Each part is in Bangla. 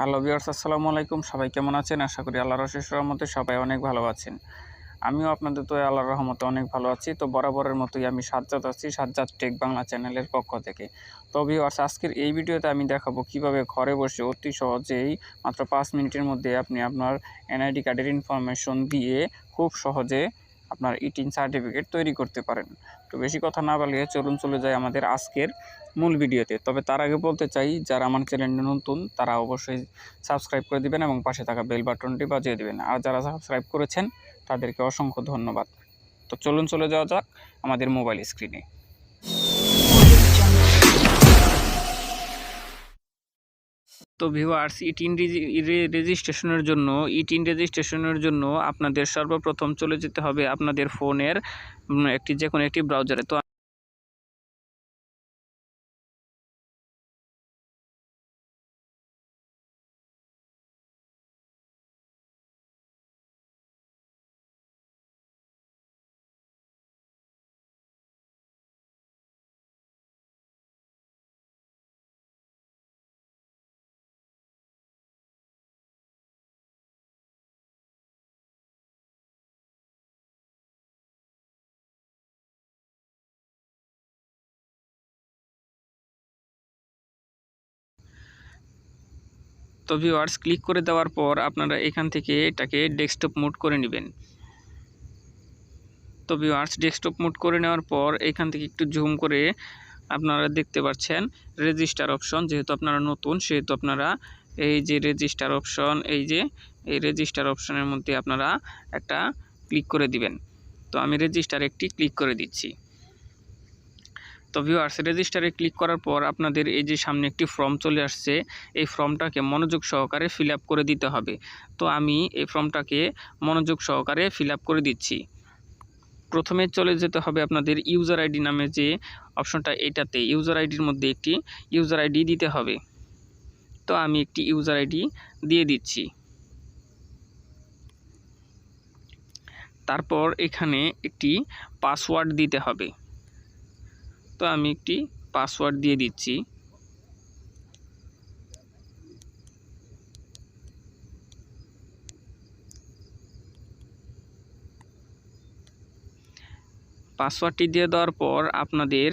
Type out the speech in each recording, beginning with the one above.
হ্যালো ভিউয়ার্স, আসসালামু আলাইকুম। সবাই কেমন আছেন? আশা করি আল্লাহর অশেষ রহমতে সবাই অনেক ভালো আছেন। আমিও আপনাদের দয়ায় আল্লাহর রহমতে অনেক ভালো আছি। তো বরাবরের মতোই আমি সাজ্জাদ আছি, সাজ্জাদ টেক বাংলা চ্যানেলের পক্ষ থেকে। তো ভিউয়ার্স, আজকের এই ভিডিওতে আমি দেখাবো কিভাবে ঘরে বসে অতি সহজেই মাত্র 5 মিনিটের মধ্যে আপনি আপনার এনআইডি কার্ডের ইনফরমেশন দিয়ে খুব সহজে আপনার ইটিন সার্টিফিকেট তৈরি করতে পারেন। তো বেশি কথা না বাড়িয়ে চলুন চলে যাই আমাদের আজকের মূল ভিডিওতে। তবে তার আগে বলতে চাই, যারা আমার চ্যানেলে নতুন তারা অবশ্যই সাবস্ক্রাইব করে দিবেন এবং পাশে থাকা বেল বাটনটি বাজিয়ে দিবেন। আর যারা সাবস্ক্রাইব করেছেন তাদেরকে অসংখ্য ধন্যবাদ। তো চলুন চলে যাওয়া যাক আমাদের মোবাইল স্ক্রিনে। তো ভিউয়ার্স, ইটিন রেজিস্ট্রেশনের জন্য আপনাদের সর্বপ্রথম চলে যেতে হবে আপনাদের ফোনের যে কোনো একটি ব্রাউজারে। তো ভিউয়ার্স, ক্লিক করে দেওয়ার পর আপনারা এখান থেকে এটাকে ডেস্কটপ মোড করে নেবেন। তো ভিউয়ার্স, ডেস্কটপ মোড করে নেওয়ার পর এখান থেকে একটু জুম করে আপনারা দেখতে পাচ্ছেন রেজিস্টার অপশন। যেহেতু আপনারা নতুন সেহেতু আপনারা এই যে রেজিস্টার অপশন, এই রেজিস্টার অপশনের মধ্যে আপনারা একটা ক্লিক করে দিবেন। তো আমি রেজিস্টার একটি ক্লিক করে দিচ্ছি। তো ভিউয়ার্স, রেজিস্টারে ক্লিক করার পর আপনাদের এই যে সামনে একটি ফর্ম চলে আসছে, এই ফর্মটাকে মনোযোগ সহকারে ফিল আপ করে দিতে হবে। তো আমি এই ফর্মটাকে মনোযোগ সহকারে ফিল আপ করে দিচ্ছি। প্রথমে চলে যেতে হবে আপনাদের ইউজার আইডি নামে যে অপশনটা, এটাতে ইউজার আইডির মধ্যে একটি ইউজার আইডি দিতে হবে। তো আমি একটি ইউজার আইডি দিয়ে দিচ্ছি। তারপর এখানে একটি পাসওয়ার্ড দিতে হবে। তো আমি একটি পাসওয়ার্ড দিয়ে দিচ্ছি। পাসওয়ার্ডটি দিয়ে দেওয়ার পর আপনাদের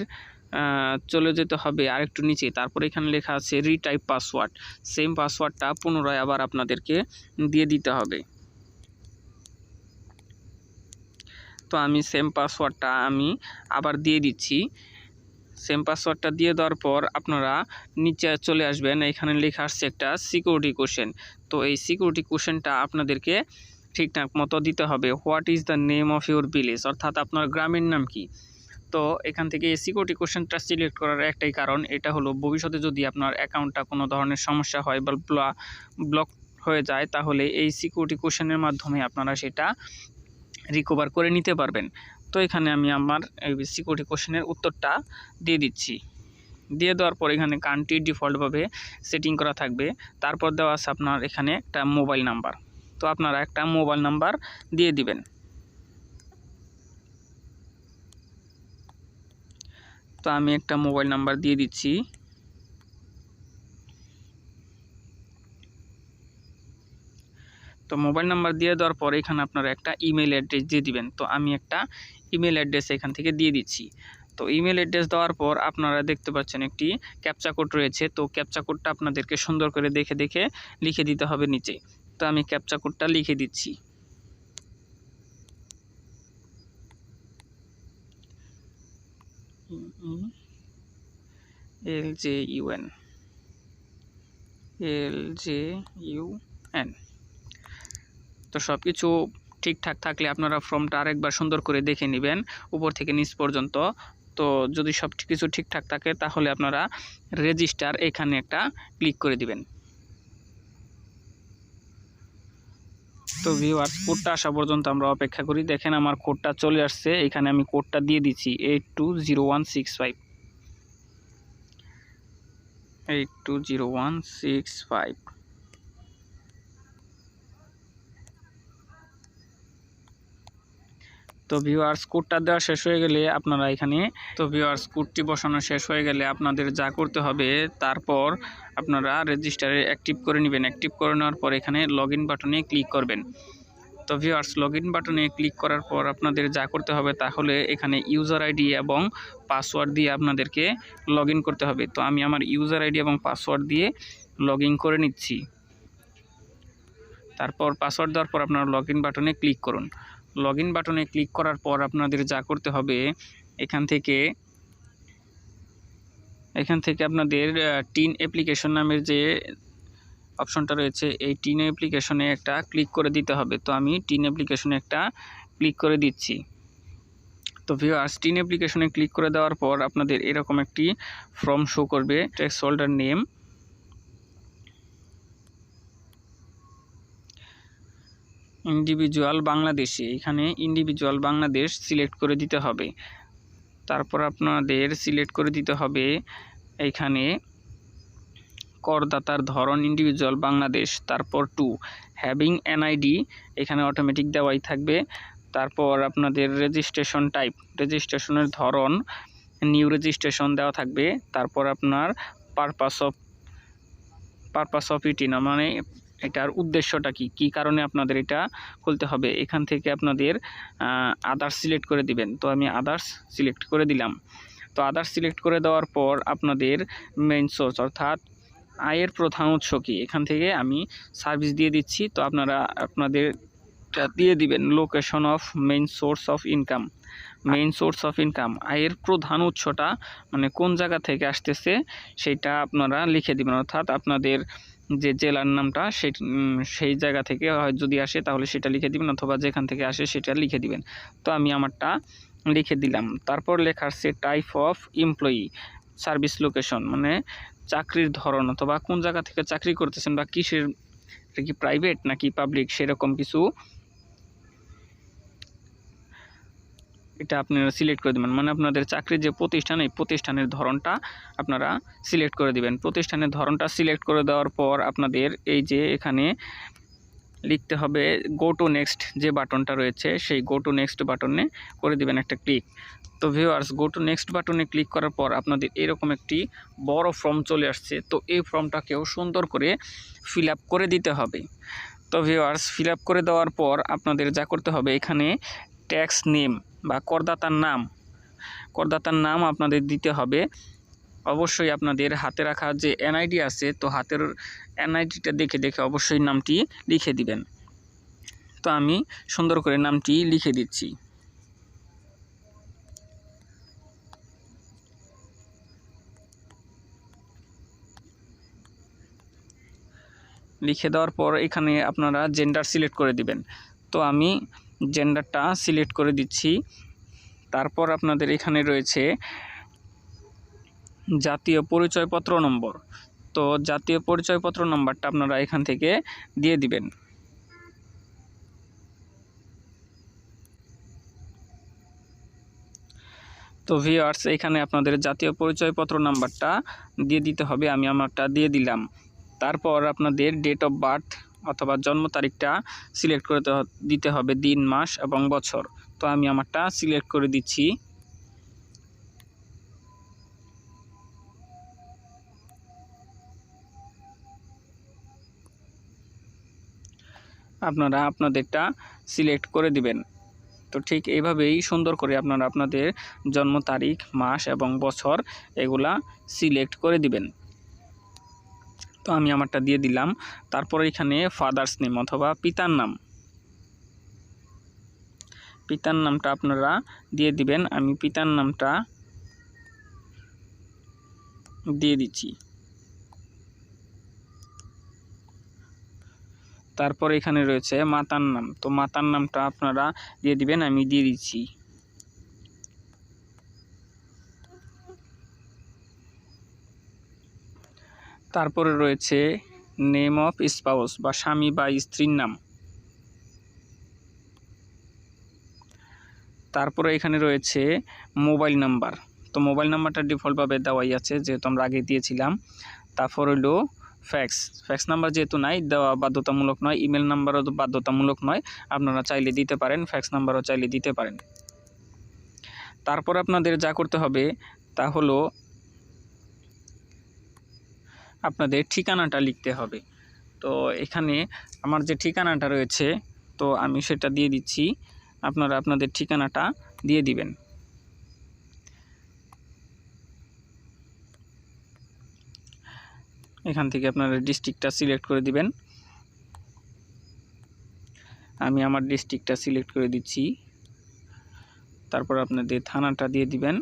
চলে যেতে হবে আরেকটু নিচে। তারপর এখানে লেখা আছে রিটাইপ পাসওয়ার্ড। সেম পাসওয়ার্ডটা পুনরায় আবার আপনাদেরকে দিয়ে দিতে হবে। তো আমি সেম পাসওয়ার্ডটা আবার দিয়ে দিচ্ছি। সেম পাসওয়ার্ডটা দিয়ে দেওয়ার পর আপনারা নিচে চলে আসবেন। এখানে লেখা আসছে একটা সিকিউরিটি কোশ্চেন। তো এই সিকিউরিটি কোশ্চেনটা আপনাদেরকে ঠিকঠাক মতো দিতে হবে। What is the name of your village, অর্থাৎ আপনার গ্রামের নাম কি। তো এখান থেকে এই সিকিউরিটি কোশ্চেনটা সিলেক্ট করার একটাই কারণ, এটা হলো ভবিষ্যতে যদি আপনার অ্যাকাউন্টটা কোনো ধরনের সমস্যা হয় বা ব্লক হয়ে যায়, তাহলে এই সিকিউরিটি কোশ্চেনের মাধ্যমে আপনারা সেটা রিকভার করে নিতে পারবেন। তো এখানে আমি আমার এই সিকিউরিটি কোশ্চেনের উত্তরটা দিয়ে দিচ্ছি। দিয়ে দেওয়ার পর এখানে কান্ট্রি ডিফল্টভাবে সেটিং করা থাকবে। তারপর দেওয়া আছে আপনার এখানে একটা মোবাইল নাম্বার। তো আপনারা একটা মোবাইল নাম্বার দিয়ে দিবেন। তো আমি একটা মোবাইল নাম্বার দিয়ে দিচ্ছি। তো মোবাইল নাম্বার দিয়ে দেওয়ার পর এখানে আপনারা একটা ইমেল অ্যাড্রেস দিয়ে দিবেন। তো আমি একটা ইমেল অ্যাড্রেস এখান থেকে দিয়ে দিচ্ছি। তো ইমেল অ্যাড্রেস দেওয়ার পর আপনারা দেখতে পাচ্ছেন একটি ক্যাপচা কোড রয়েছে। তো ক্যাপচা কোডটা আপনাদেরকে সুন্দর করে দেখে লিখে দিতে হবে নিচে। তো আমি ক্যাপচা কোডটা লিখে দিচ্ছি। LJUN। তো সব কিছু ঠিকঠাক থাকলে আপনারা ফর্মটা আরেকবার সুন্দর করে দেখে নেবেন উপর থেকে নিচ পর্যন্ত। তো যদি সব কিছু ঠিকঠাক থাকে তাহলে আপনারা রেজিস্টার এখানে একটা ক্লিক করে দিবেন। তো ভিউয়ার্স, কোডটা আসা পর্যন্ত আমরা অপেক্ষা করি। দেখেন আমার কোডটা চলে আসছে। এখানে আমি কোডটা দিয়ে দিচ্ছি 820165। 820165। তো ভিউয়ার্স কোডটা দেওয়া শেষ হয়ে গেলে আপনারা এখানে কোডটি বসানো শেষ হয়ে গেলে আপনাদের যা করতে হবে, তারপর আপনারা রেজিস্টারে অ্যাক্টিভ করে নেবেন। অ্যাক্টিভ করে নেওয়ার পর এখানে লগইন বাটনে ক্লিক করবেন। তো ভিউয়ার্স লগইন বাটনে ক্লিক করার পর আপনাদের যা করতে হবে তাহলে এখানে ইউজার আইডি এবং পাসওয়ার্ড দিয়ে আপনাদেরকে লগইন করতে হবে। তো আমি আমার ইউজার আইডি এবং পাসওয়ার্ড দিয়ে লগইন করে নিচ্ছি। তারপর পাসওয়ার্ড দেওয়ার পর আপনারা লগইন বাটনে ক্লিক করুন। লগইন বাটনে ক্লিক করার পর আপনাদের যা করতে হবে এখান থেকে আপনাদের টিন অ্যাপ্লিকেশন নামের যে অপশনটা রয়েছে এই টিন অ্যাপ্লিকেশনে একটা ক্লিক করে দিতে হবে। তো আমি টিন অ্যাপ্লিকেশনে একটা ক্লিক করে দিচ্ছি। তো ভিউয়ার্স টিন অ্যাপ্লিকেশনে ক্লিক করে দেওয়ার পর আপনাদের এরকম একটি ফর্ম শো করবে। Tax holder name, individual Bangladeshi, এখানে ইন্ডিভিজুয়াল বাংলাদেশ সিলেক্ট করে দিতে হবে। তারপর আপনাদের সিলেক্ট করে দিতে হবে এইখানে করদাতার ধরন ইন্ডিভিজুয়াল বাংলাদেশ, তারপর 2 হ্যাভিং এনআইডি, এখানে অটোমেটিক দেওয়াই থাকবে। তারপর আপনাদের রেজিস্ট্রেশন টাইপ, রেজিস্ট্রেশনের ধরন নিউ রেজিস্ট্রেশন দেওয়া থাকবে। তারপর আপনার পারপাস অফ ইটিন, মানে এটার উদ্দেশ্যটা কি কারণে আপনাদের এটা খুলতে হবে, এখান থেকে আপনাদের আদার্স সিলেক্ট করে দিবেন। তো আমি আদার্স সিলেক্ট করে দিলাম। তো আদার্স সিলেক্ট করে দেওয়ার পর আপনাদের মেইন সোর্স অর্থাৎ আয়ের প্রধান উৎস কি, এখান থেকে আমি সার্ভিস দিয়ে দিচ্ছি। তো আপনারা আপনাদের দিয়ে দিবেন location of main source of income. Main source of income আয়ের প্রধান উৎসটা মানে কোন জায়গা থেকে আসতেছে সেটা আপনারা লিখে দিবেন, অর্থাৎ আপনাদের যে জেলার নামটা সেই জায়গা থেকে যদি আসে তাহলে সেটা লিখে দিবেন, অথবা যেখান থেকে আসে সেটা লিখে দিবেন। তো আমি আমারটা লিখে দিলাম। তারপর লেখা আছে type of employee, service location, মানে চাকরির ধরন অথবা কোন জায়গা থেকে চাকরি করতেছেন বা কিসের, এটা কি প্রাইভেট নাকি পাবলিক সেরকম কিছু এটা আপনারা সিলেক্ট করে দেবেন। মানে আপনাদের চাকরির যে প্রতিষ্ঠান এই প্রতিষ্ঠানের ধরনটা আপনারা সিলেক্ট করে দিবেন। প্রতিষ্ঠানের ধরনটা সিলেক্ট করে দেওয়ার পর আপনাদের এই যে এখানে লিখতে হবে গো টু নেক্সট যে বাটনটা রয়েছে সেই গো টু নেক্সট বাটনে করে দিবেন একটা ক্লিক। তো ভিউয়ার্স গো টু নেক্সট বাটনে ক্লিক করার পর আপনাদের এরকম একটি বড় ফর্ম চলে আসছে। তো এই ফর্মটাকেও সুন্দর করে ফিল আপ করে দিতে হবে। তো ভিউয়ার্স ফিল আপ করে দেওয়ার পর আপনাদের যা করতে হবে এখানে ট্যাক্স নেম বা করদাতার নাম আপনাদের দিতে হবে। অবশ্যই আপনাদের হাতে রাখা যে এনআইডি আছে তো হাতের এনআইডিটা দেখে অবশ্যই নামটি লিখে দিবেন। তো আমি সুন্দর করে নামটি লিখে দিচ্ছি। লিখে দেওয়ার পর এখানে আপনারা জেন্ডার সিলেক্ট করে দিবেন। তো আমি জেন্ডারটা সিলেক্ট করে দিচ্ছি। তারপর আপনাদের এখানে রয়েছে জাতীয় পরিচয়পত্র নম্বর। তো জাতীয় পরিচয়পত্র নম্বরটা আপনারা এখান থেকে দিয়ে দিবেন। তো ভিউয়ার্স এখানে আপনাদের জাতীয় পরিচয়পত্র নাম্বারটা দিয়ে দিতে হবে। আমি আমারটা দিয়ে দিলাম। তারপর আপনাদের ডেট অফ বার্থ অথবা জন্ম তারিখটা সিলেক্ট করে দিতে হবে, দিন, মাস এবং বছর। তো আমি আমারটা সিলেক্ট করে দিচ্ছি। আপনারা আপনাদেরটা সিলেক্ট করে দিবেন। তো ঠিক এইভাবেই সুন্দর করে আপনারা আপনাদের জন্ম তারিখ, মাস এবং বছর এগুলা সিলেক্ট করে দিবেন। তো আমি আমারটা দিয়ে দিলাম। তারপর এখানে ফাদার্স নেম অথবা পিতার নামটা আপনারা দিয়ে দিবেন। আমি পিতার নামটা দিয়ে দিচ্ছি। তারপর এখানে রয়েছে মাতার নাম। তো মাতার নামটা আপনারা দিয়ে দিবেন, আমি দিয়ে দিচ্ছি। তারপরে রয়েছে নেম অফ স্পাউস বা স্বামী বা স্ত্রীর নাম। তারপরে এখানে রয়েছে মোবাইল নাম্বার। তো মোবাইল নাম্বারটা ডিফল্টভাবে দেওয়াই আছে যেহেতু আমরা আগে দিয়েছিলাম। তারপর হলো ফ্যাক্স নাম্বার যেহেতু নাই, দেওয়া বাধ্যতামূলক নয়। ইমেল নাম্বারও বাধ্যতামূলক নয়, আপনারা চাইলে দিতে পারেন, ফ্যাক্স নাম্বারও চাইলে দিতে পারেন। তারপর আপনাদের যা করতে হবে তা হলো আপনাদের ঠিকানাটা লিখতে হবে। তো এখানে আমার যে ঠিকানাটা রয়েছে তো আমি সেটা দিয়ে দিচ্ছি, আপনারা আপনাদের ঠিকানাটা দিয়ে দিবেন। এখান থেকে আপনারা ডিস্ট্রিক্টটা সিলেক্ট করে দিবেন। আমি আমার ডিস্ট্রিক্টটা সিলেক্ট করে দিচ্ছি। তারপর আপনাদের থানাটা দিয়ে দিবেন।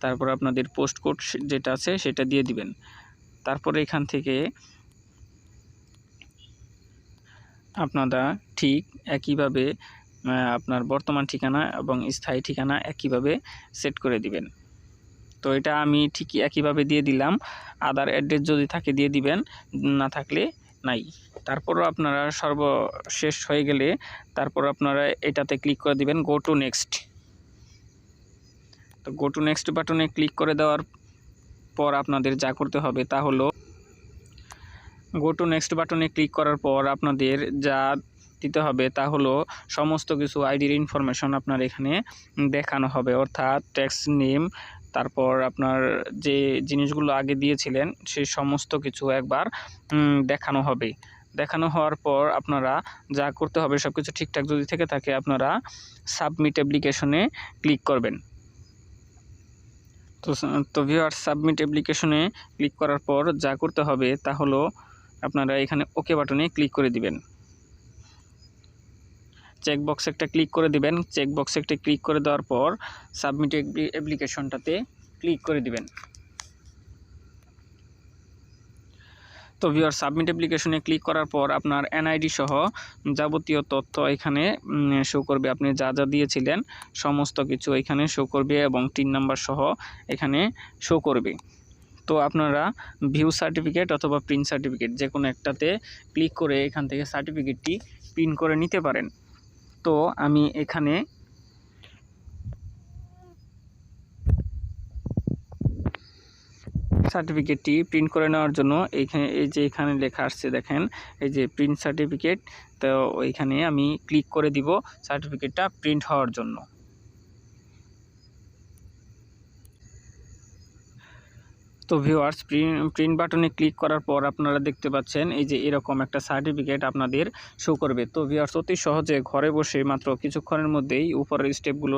তারপর আপনাদের পোস্ট কোড যেটা আছে সেটা দিয়ে দিবেন। তারপরে এখান থেকে আপনারা ঠিক একইভাবে আপনার বর্তমান ঠিকানা এবং স্থায়ী ঠিকানা একইভাবে সেট করে দিবেন। তো এটা আমি ঠিকই একইভাবে দিয়ে দিলাম। আদার অ্যাড্রেস যদি থাকে দিয়ে দিবেন, না থাকলে নাই। তারপরও আপনারা সর্বশেষ হয়ে গেলে তারপর আপনারা এটাতে ক্লিক করে দিবেন গো টু নেক্সট। তো গো টু নেক্সট বাটনে ক্লিক করে দেওয়ার পর আপনাদের যা করতে হবে তা হলো গো টু নেক্সট বাটনে ক্লিক করার পর আপনাদের যা দিতে হবে তা হলো সমস্ত কিছু আইডির ইনফরমেশন আপনার এখানে দেখানো হবে, অর্থাৎ ট্যাক্স নেম, তারপর আপনার যে জিনিসগুলো আগে দিয়েছিলেন সেই সমস্ত কিছু একবার দেখানো হবে। দেখানো হওয়ার পর আপনারা যা করতে হবে সব কিছু ঠিকঠাক যদি থেকে থাকে আপনারা সাবমিট অ্যাপ্লিকেশনে ক্লিক করবেন। তো ভিউয়ার্স, সাবমিট অ্যাপ্লিকেশনে ক্লিক করার পর যা করতে হবে তা হলো আপনারা এখানে ওকে বাটনে ক্লিক করে দিবেন। চেকবক্স একটা ক্লিক করে দিবেন। চেকবক্স একটা ক্লিক করে দেওয়ার পর সাবমিট অ্যাপ্লিকেশনটাতে ক্লিক করে দিবেন। তো ভিউয়ার, সাবমিট অ্যাপ্লিকেশনে ক্লিক করার পর আপনার এনআইডি সহ যাবতীয় তথ্য এখানে শো করবে। আপনি যা যা দিয়েছিলেন সমস্ত কিছু এখানে শো করবে এবং টিন নাম্বার সহ এখানে শো করবে। তো আপনারা ভিউ সার্টিফিকেট অথবা প্রিন্ট সার্টিফিকেট যে কোনো একটাতে ক্লিক করে এখান থেকে সার্টিফিকেটটি প্রিন্ট করে নিতে পারেন। তো আমি এখানে সার্টিফিকেটটি প্রিন্ট করে নেওয়ার জন্য এখানে লেখা আসছে দেখেন, এই যে প্রিন্ট সার্টিফিকেট, তো ওইখানে আমি ক্লিক করে দিব সার্টিফিকেটটা প্রিন্ট হওয়ার জন্য। তো ভিউয়ার্স, প্রিন্ট বাটনে ক্লিক করার পর আপনারা দেখতে পাচ্ছেন এই যে এরকম একটা সার্টিফিকেট আপনাদের শো করবে। তো ভিউয়ার্স, অতি সহজে ঘরে বসে মাত্র কিছুক্ষণের মধ্যেই উপরের স্টেপগুলো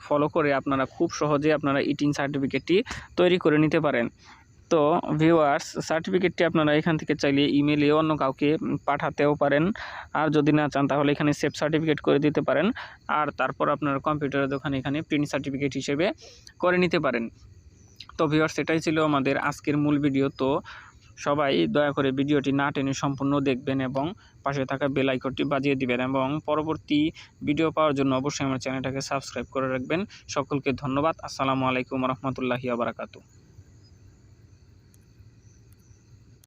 ফলো করে আপনারা খুব সহজে আপনারা ইটিন সার্টিফিকেটটি তৈরি করে নিতে পারেন। তো ভিউয়ার্স, সার্টিফিকেটটি আপনারা এখান থেকে চাইলে ইমেলে অন্য কাউকে পাঠাতেও পারেন, আর যদি না চান তাহলে এখানে সেভ সার্টিফিকেট করে দিতে পারেন, আর তারপর আপনার কম্পিউটারের দোকানে এখানে প্রিন্ট সার্টিফিকেট হিসেবে করে নিতে পারেন। তো ভিউয়ার্স, এটাই ছিল আমাদের আজকের মূল ভিডিও। তো সবাই দয়া করে ভিডিওটি না টেনে সম্পূর্ণ দেখবেন এবং পাশে থাকা বেল আইকনটি বাজিয়ে দিবেন এবং পরবর্তী ভিডিও পাওয়ার জন্য অবশ্যই আমার চ্যানেলটাকে সাবস্ক্রাইব করে রাখবেন। সকলকে ধন্যবাদ। আসসালামু আলাইকুম রহমতুল্লাহি ওয়া বারাকাতুহু।